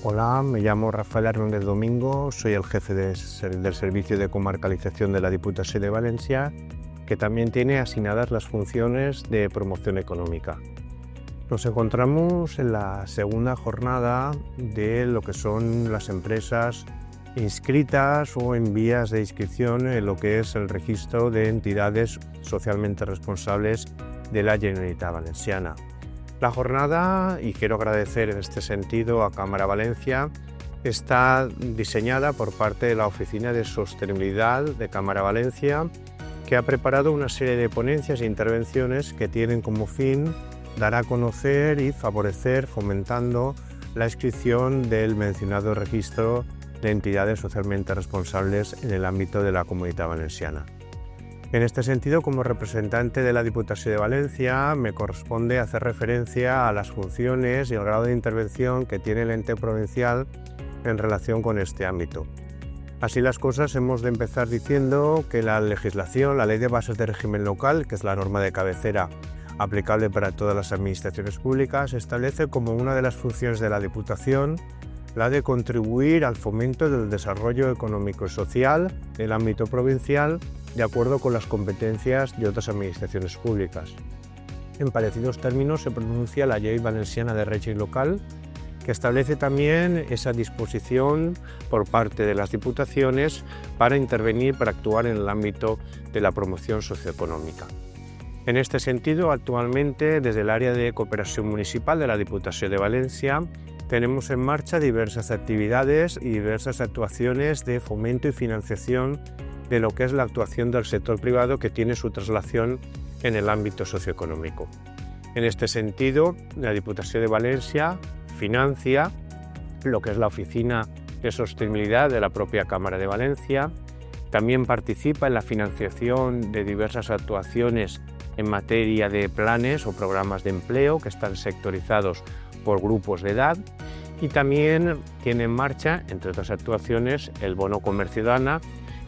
Hola, me llamo Rafael Hernández Domingo, soy el jefe del Servicio de Comarcalización de la Diputación de Valencia, que también tiene asignadas las funciones de promoción económica. Nos encontramos en la segunda jornada de lo que son las empresas inscritas o en vías de inscripción en lo que es el registro de entidades socialmente responsables de la Generalitat Valenciana. La jornada, y quiero agradecer en este sentido a Cámara Valencia, está diseñada por parte de la Oficina de Sostenibilidad de Cámara Valencia, que ha preparado una serie de ponencias e intervenciones que tienen como fin dar a conocer y favorecer, fomentando la inscripción del mencionado registro de entidades socialmente responsables en el ámbito de la Comunitat Valenciana. En este sentido, como representante de la Diputación de Valencia, me corresponde hacer referencia a las funciones y el grado de intervención que tiene el ente provincial en relación con este ámbito. Así las cosas, hemos de empezar diciendo que la legislación, la Ley de Bases de Régimen Local, que es la norma de cabecera aplicable para todas las administraciones públicas, establece como una de las funciones de la Diputación la de contribuir al fomento del desarrollo económico y social en el ámbito provincial, de acuerdo con las competencias de otras administraciones públicas. En parecidos términos se pronuncia la Ley Valenciana de Régimen Local, que establece también esa disposición por parte de las diputaciones para intervenir, para actuar en el ámbito de la promoción socioeconómica. En este sentido, actualmente, desde el área de cooperación municipal de la Diputación de Valencia, tenemos en marcha diversas actividades y diversas actuaciones de fomento y financiación de lo que es la actuación del sector privado, que tiene su traslación en el ámbito socioeconómico. En este sentido, la Diputación de Valencia financia lo que es la Oficina de Sostenibilidad de la propia Cámara de Valencia, también participa en la financiación de diversas actuaciones en materia de planes o programas de empleo que están sectorizados por grupos de edad, y también tiene en marcha, entre otras actuaciones, el bono Comercio Dana,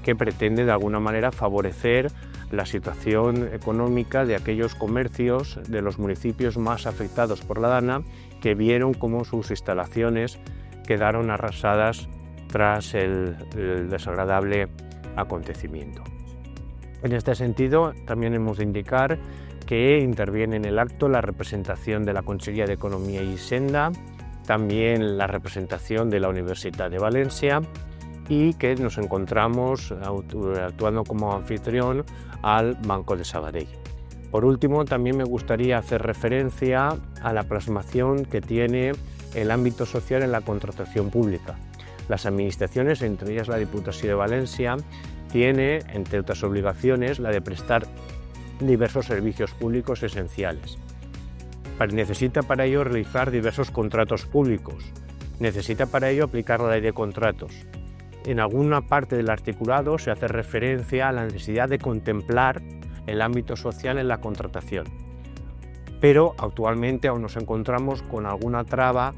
que pretende de alguna manera favorecer la situación económica de aquellos comercios de los municipios más afectados por la Dana, que vieron cómo sus instalaciones quedaron arrasadas tras el desagradable acontecimiento. En este sentido, también hemos de indicar que interviene en el acto la representación de la Conselleria de Economía y Hisenda, también la representación de la Universitat de Valencia, y que nos encontramos actuando como anfitrión al Banco de Sabadell. Por último, también me gustaría hacer referencia a la plasmación que tiene el ámbito social en la contratación pública. Las administraciones, entre ellas la Diputación de Valencia, tiene, entre otras obligaciones, la de prestar diversos servicios públicos esenciales. Necesita para ello realizar diversos contratos públicos, necesita para ello aplicar la ley de contratos. En alguna parte del articulado se hace referencia a la necesidad de contemplar el ámbito social en la contratación, pero actualmente aún nos encontramos con alguna traba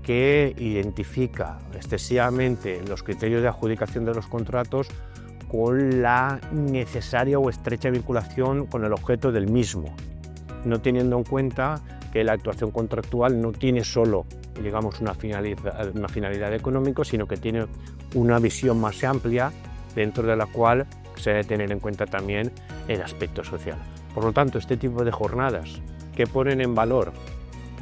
que identifica excesivamente los criterios de adjudicación de los contratos con la necesaria o estrecha vinculación con el objeto del mismo, no teniendo en cuenta que la actuación contractual no tiene solo, digamos, una finalidad económica, sino que tiene una visión más amplia, dentro de la cual se debe tener en cuenta también el aspecto social. Por lo tanto, este tipo de jornadas que ponen en valor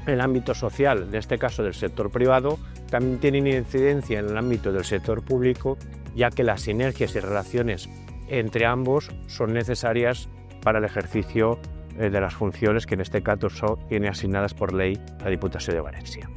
el ámbito social, en este caso del sector privado, también tienen incidencia en el ámbito del sector público, ya que las sinergias y relaciones entre ambos son necesarias para el ejercicio de las funciones que en este caso tiene asignadas por ley la Diputación de Valencia.